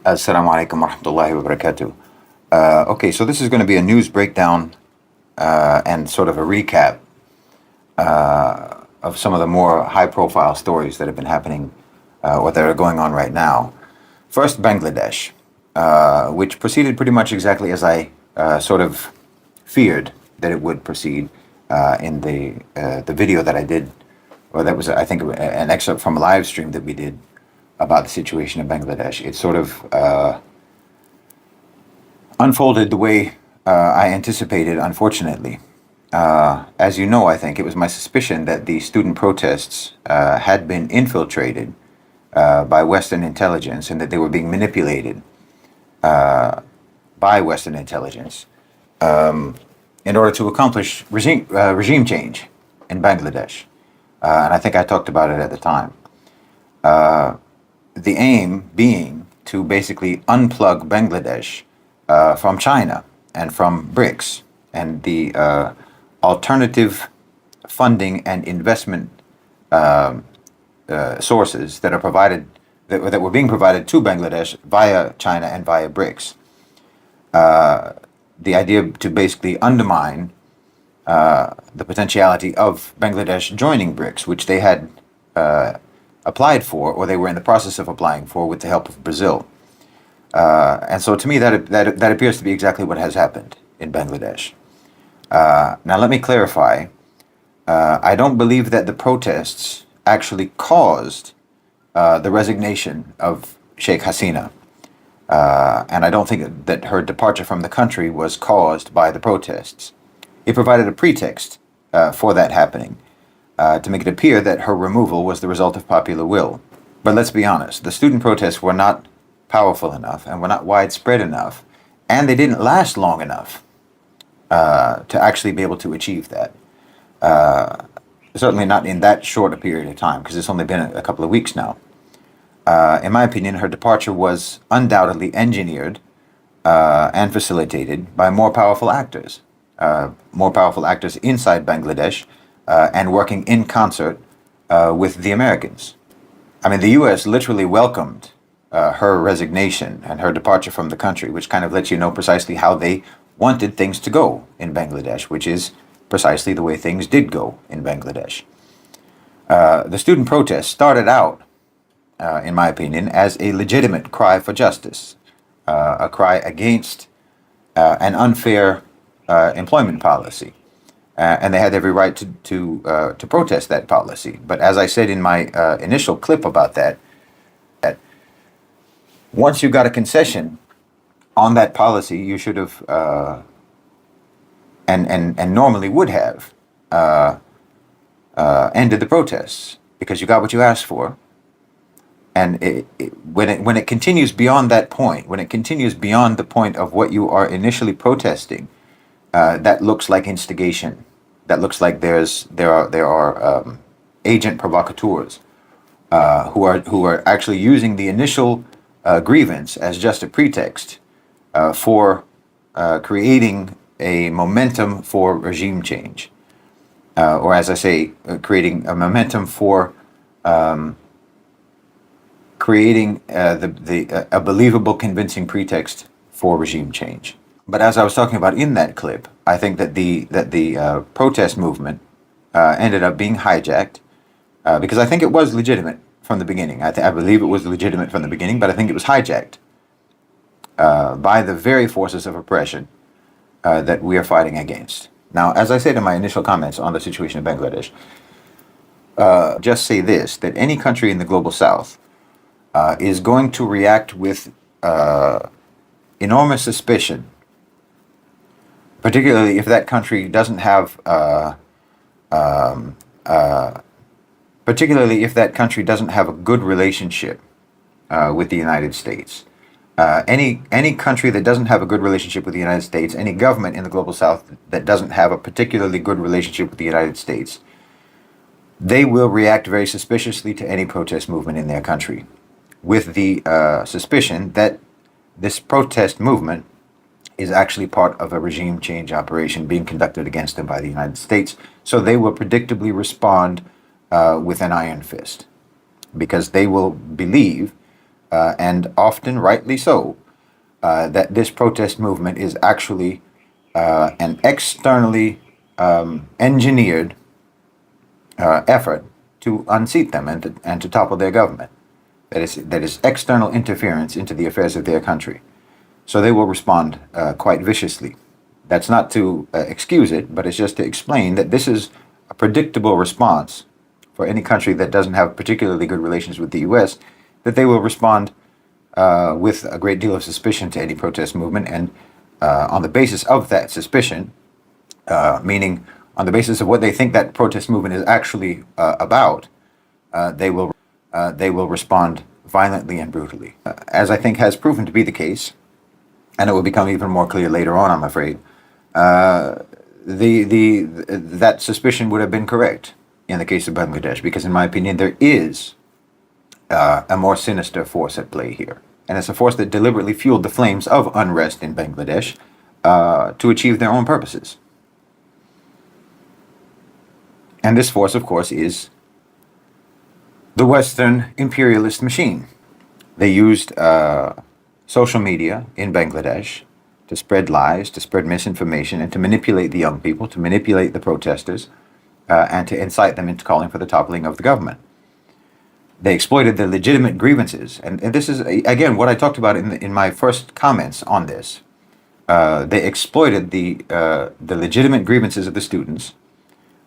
Assalamu alaikum wa rahmatullahi wa barakatuh. Okay, so this is going to be a news breakdown and sort of a recap of some of the more high-profile stories that have been happening or that are going on right now. First, Bangladesh, which proceeded pretty much exactly as I sort of feared that it would proceed in the video that I did, or that was, I think, an excerpt from a live stream that we did about the situation in Bangladesh. It sort of unfolded the way I anticipated, unfortunately. As you know, I think it was my suspicion that the student protests had been infiltrated by Western intelligence and that they were being manipulated by Western intelligence in order to accomplish regime change in Bangladesh. And I think I talked about it at the time. The aim being to basically unplug Bangladesh from China and from BRICS and the alternative funding and investment sources that are provided, that were being provided to Bangladesh via China and via BRICS. The idea to basically undermine the potentiality of Bangladesh joining BRICS, which they had applied for, or they were in the process of applying for, with the help of Brazil. And so to me, that appears to be exactly what has happened in Bangladesh. Now, let me clarify. I don't believe that the protests actually caused the resignation of Sheikh Hasina. And I don't think that her departure from the country was caused by the protests. It provided a pretext for that happening, to make it appear that her removal was the result of popular will. But let's be honest, the student protests were not powerful enough and were not widespread enough, and they didn't last long enough to actually be able to achieve that. Certainly not in that short a period of time, because it's only been a couple of weeks now. In my opinion, her departure was undoubtedly engineered and facilitated by more powerful actors inside Bangladesh and working in concert with the Americans. I mean, the U.S. literally welcomed her resignation and her departure from the country, which kind of lets you know precisely how they wanted things to go in Bangladesh, which is precisely the way things did go in Bangladesh. The student protests started out, in my opinion, as a legitimate cry for justice, a cry against an unfair employment policy. And they had every right to protest that policy. But as I said in my initial clip about that once you got a concession on that policy, you should have, and normally would have, ended the protests, because you got what you asked for. And when it continues beyond that point, when it continues beyond the point of what you are initially protesting, that looks like instigation. That looks like there are agent provocateurs who are actually using the initial grievance as just a pretext for creating a momentum for regime change, or as I say, creating a momentum for creating a believable, convincing pretext for regime change. But as I was talking about in that clip, I think that the protest movement ended up being hijacked because I think it was legitimate from the beginning. I believe it was legitimate from the beginning, but I think it was hijacked by the very forces of oppression that we are fighting against. Now, as I said in my initial comments on the situation in Bangladesh, just say this, that any country in the global south is going to react with enormous suspicion, particularly if that country doesn't have a good relationship with the United States. Any country that doesn't have a good relationship with the United States, any government in the global south that doesn't have a particularly good relationship with the United States, they will react very suspiciously to any protest movement in their country, with the suspicion that this protest movement is actually part of a regime change operation being conducted against them by the United States. So they will predictably respond with an iron fist, because they will believe and often rightly so, that this protest movement is actually an externally engineered effort to unseat them and to topple their government. That is external interference into the affairs of their country. So they will respond quite viciously. That's not to excuse it, but it's just to explain that this is a predictable response for any country that doesn't have particularly good relations with the U.S., that they will respond with a great deal of suspicion to any protest movement, and on the basis of that suspicion, meaning on the basis of what they think that protest movement is actually about, they will respond violently and brutally, as I think has proven to be the case, and it will become even more clear later on, I'm afraid. That suspicion would have been correct in the case of Bangladesh, because in my opinion there is a more sinister force at play here, and it's a force that deliberately fueled the flames of unrest in Bangladesh to achieve their own purposes. And this force, of course, is the Western imperialist machine. They used social media in Bangladesh to spread lies, to spread misinformation, and to manipulate the young people, to manipulate the protesters, and to incite them into calling for the toppling of the government. They exploited their legitimate grievances, and this is, again, what I talked about in my first comments on this. They exploited the legitimate grievances of the students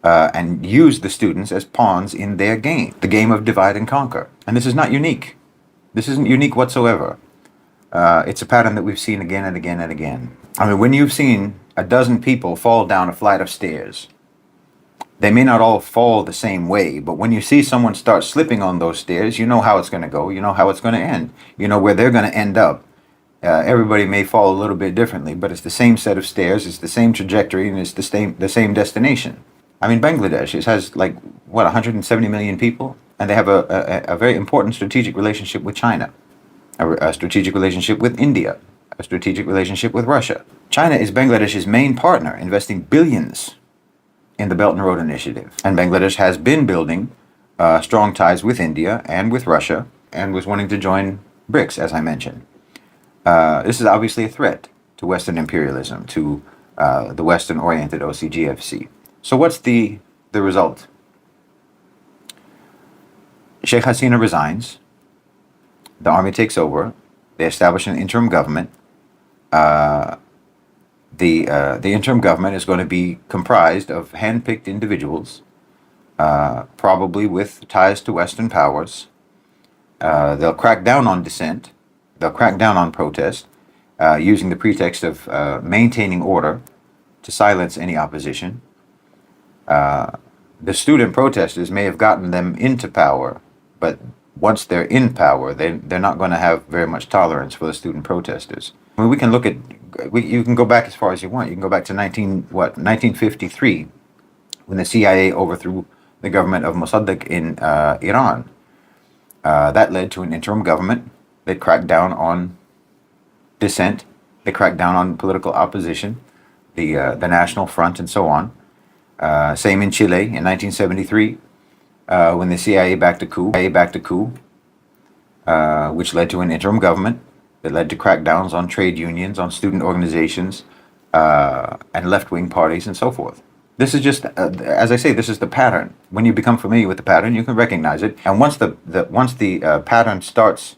and used the students as pawns in their game, the game of divide and conquer. And this is not unique. This isn't unique whatsoever. It's a pattern that we've seen again and again and again. I mean, when you've seen a dozen people fall down a flight of stairs, they may not all fall the same way, but when you see someone start slipping on those stairs, you know how it's going to go, you know how it's going to end, you know where they're going to end up. Everybody may fall a little bit differently, but it's the same set of stairs, it's the same trajectory, and it's the same destination. I mean, Bangladesh, it has 170 million people, and they have a very important strategic relationship with China, a strategic relationship with India, a strategic relationship with Russia. China is Bangladesh's main partner, investing billions in the Belt and Road Initiative. And Bangladesh has been building strong ties with India and with Russia, and was wanting to join BRICS, as I mentioned. This is obviously a threat to Western imperialism, to the Western-oriented OCGFC. So what's the result? Sheikh Hasina resigns. The army takes over. They establish an interim government. The interim government is going to be comprised of hand-picked individuals, probably with ties to Western powers. They'll crack down on dissent. They'll crack down on protest, using the pretext of maintaining order to silence any opposition. The student protesters may have gotten them into power, but once they're in power, they're not going to have very much tolerance for the student protesters. I mean, we can look at, you can go back as far as you want. You can go back to 1953, when the CIA overthrew the government of Mossadegh in Iran. That led to an interim government that cracked down on dissent. They cracked down on political opposition, the National Front, and so on. Same in Chile in 1973, when the CIA backed a coup, which led to an interim government that led to crackdowns on trade unions, on student organizations, and left-wing parties, and so forth. This is just, as I say, this is the pattern. When you become familiar with the pattern, you can recognize it. And once the pattern starts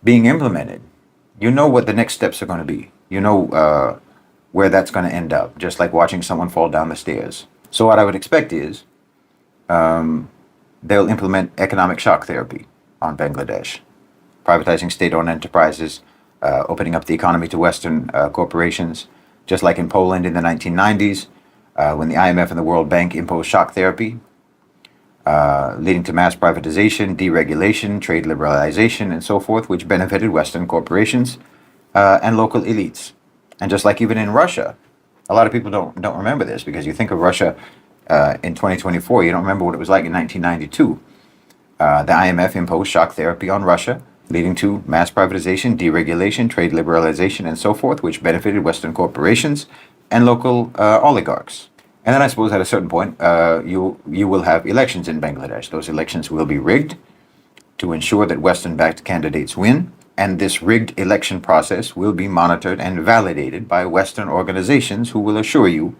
being implemented, you know what the next steps are going to be. You know where that's going to end up, just like watching someone fall down the stairs. So what I would expect is they'll implement economic shock therapy on Bangladesh, privatizing state-owned enterprises, opening up the economy to Western corporations, just like in Poland in the 1990s, when the IMF and the World Bank imposed shock therapy, leading to mass privatization, deregulation, trade liberalization, and so forth, which benefited Western corporations and local elites. And just like even in Russia, a lot of people don't remember this, because you think of Russia in 2024, you don't remember what it was like in 1992. The IMF imposed shock therapy on Russia, leading to mass privatization, deregulation, trade liberalization, and so forth, which benefited Western corporations and local oligarchs. And then I suppose at a certain point, you will have elections in Bangladesh. Those elections will be rigged to ensure that Western-backed candidates win, and this rigged election process will be monitored and validated by Western organizations who will assure you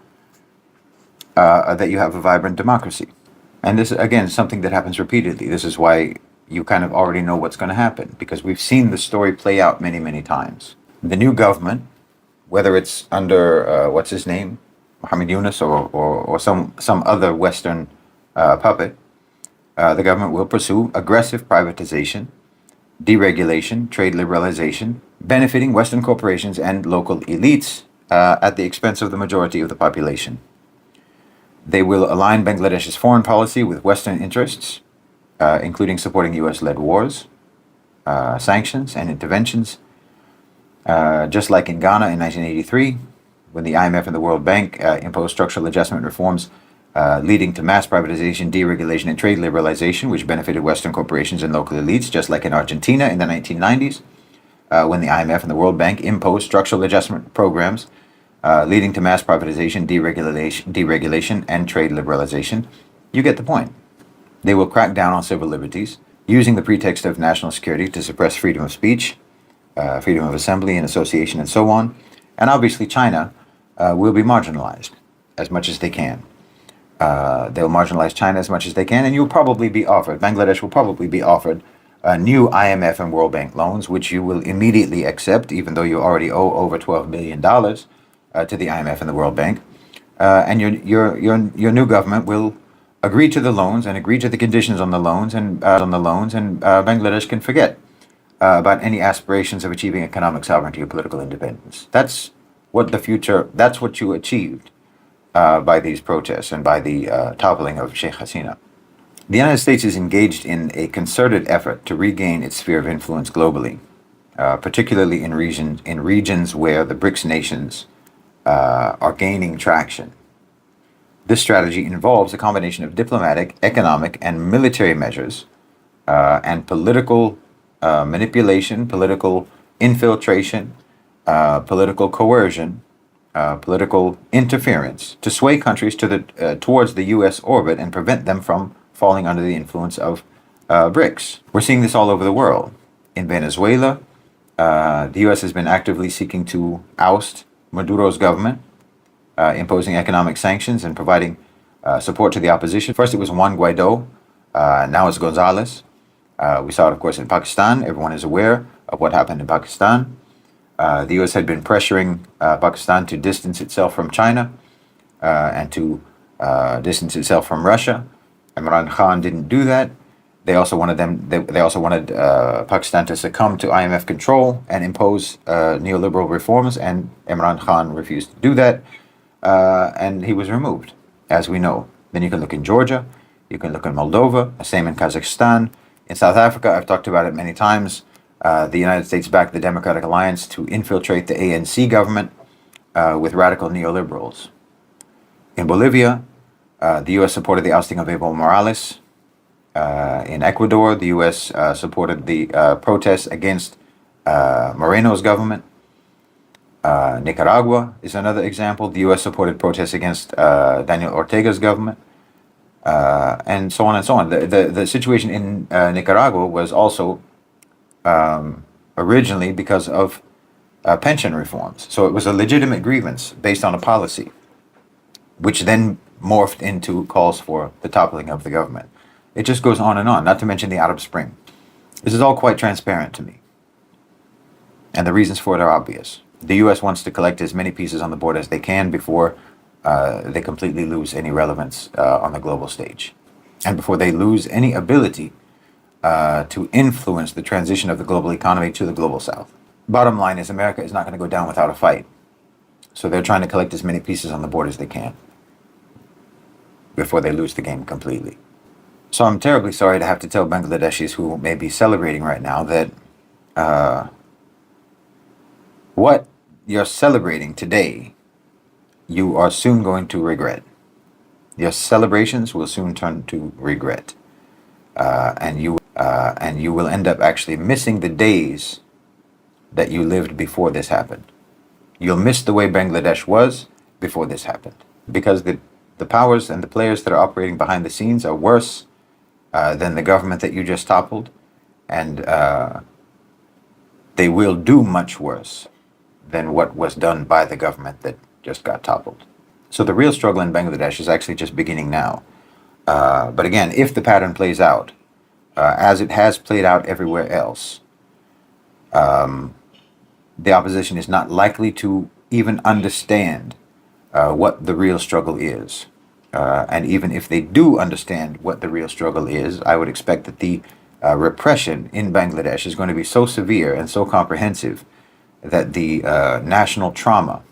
that you have a vibrant democracy. And this, again, is something that happens repeatedly. This is why you kind of already know what's going to happen, because we've seen the story play out many, many times. The new government, whether it's under, what's his name, Mohammed Yunus, or some other Western puppet, the government will pursue aggressive privatization, deregulation, trade liberalization, benefiting Western corporations and local elites at the expense of the majority of the population. They will align Bangladesh's foreign policy with Western interests, including supporting US-led wars, sanctions, and interventions, just like in Ghana in 1983, when the IMF and the World Bank imposed structural adjustment reforms leading to mass privatization, deregulation, and trade liberalization, which benefited Western corporations and local elites, just like in Argentina in the 1990s, when the IMF and the World Bank imposed structural adjustment programs leading to mass privatization, deregulation, and trade liberalization. You get the point. They will crack down on civil liberties, using the pretext of national security to suppress freedom of speech, freedom of assembly and association, and so on. And obviously China will be marginalized as much as they can. They'll marginalize China as much as they can, and Bangladesh will probably be offered new IMF and World Bank loans, which you will immediately accept, even though you already owe over $12 billion to the IMF and the World Bank. And your new government will agree to the loans and agree to the conditions on the loans, and Bangladesh can forget about any aspirations of achieving economic sovereignty or political independence. That's what you achieved by these protests and by the toppling of Sheikh Hasina. The United States is engaged in a concerted effort to regain its sphere of influence globally, particularly in regions where the BRICS nations are gaining traction. This strategy involves a combination of diplomatic, economic, and military measures, and political manipulation, political infiltration, political coercion, political interference to sway countries towards the U.S. orbit and prevent them from falling under the influence of BRICS. We're seeing this all over the world. In Venezuela, the U.S. has been actively seeking to oust Maduro's government, imposing economic sanctions and providing support to the opposition. First it was Juan Guaido, now it's Gonzalez. We saw it, of course, in Pakistan. Everyone is aware of what happened in Pakistan. The U.S. had been pressuring Pakistan to distance itself from China and to distance itself from Russia. Imran Khan didn't do that. They also wanted Pakistan to succumb to IMF control and impose neoliberal reforms, and Imran Khan refused to do that, and he was removed, as we know. Then you can look in Georgia, you can look in Moldova, same in Kazakhstan. In South Africa, I've talked about it many times. The United States backed the Democratic Alliance to infiltrate the ANC government with radical neoliberals. In Bolivia, the U.S. supported the ousting of Evo Morales. In Ecuador, the U.S. supported the protests against Moreno's government. Nicaragua is another example. The U.S. supported protests against Daniel Ortega's government, and so on and so on. The situation in Nicaragua was also originally because of pension reforms. So it was a legitimate grievance based on a policy, which then morphed into calls for the toppling of the government. It just goes on, not to mention the Arab Spring. This is all quite transparent to me, and the reasons for it are obvious. The U.S. wants to collect as many pieces on the board as they can before they completely lose any relevance on the global stage, and before they lose any ability to influence the transition of the global economy to the global south. Bottom line is, America is not going to go down without a fight. So they're trying to collect as many pieces on the board as they can before they lose the game completely. So I'm terribly sorry to have to tell Bangladeshis who may be celebrating right now that what you're celebrating today, you are soon going to regret. Your celebrations will soon turn to regret. And you will end up actually missing the days that you lived before this happened. You'll miss the way Bangladesh was before this happened, because the powers and the players that are operating behind the scenes are worse than the government that you just toppled, and they will do much worse than what was done by the government that just got toppled. So the real struggle in Bangladesh is actually just beginning now. But again, if the pattern plays out, as it has played out everywhere else, the opposition is not likely to even understand what the real struggle is. And even if they do understand what the real struggle is, I would expect that the repression in Bangladesh is going to be so severe and so comprehensive that the national trauma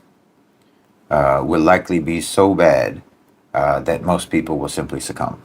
will likely be so bad that most people will simply succumb.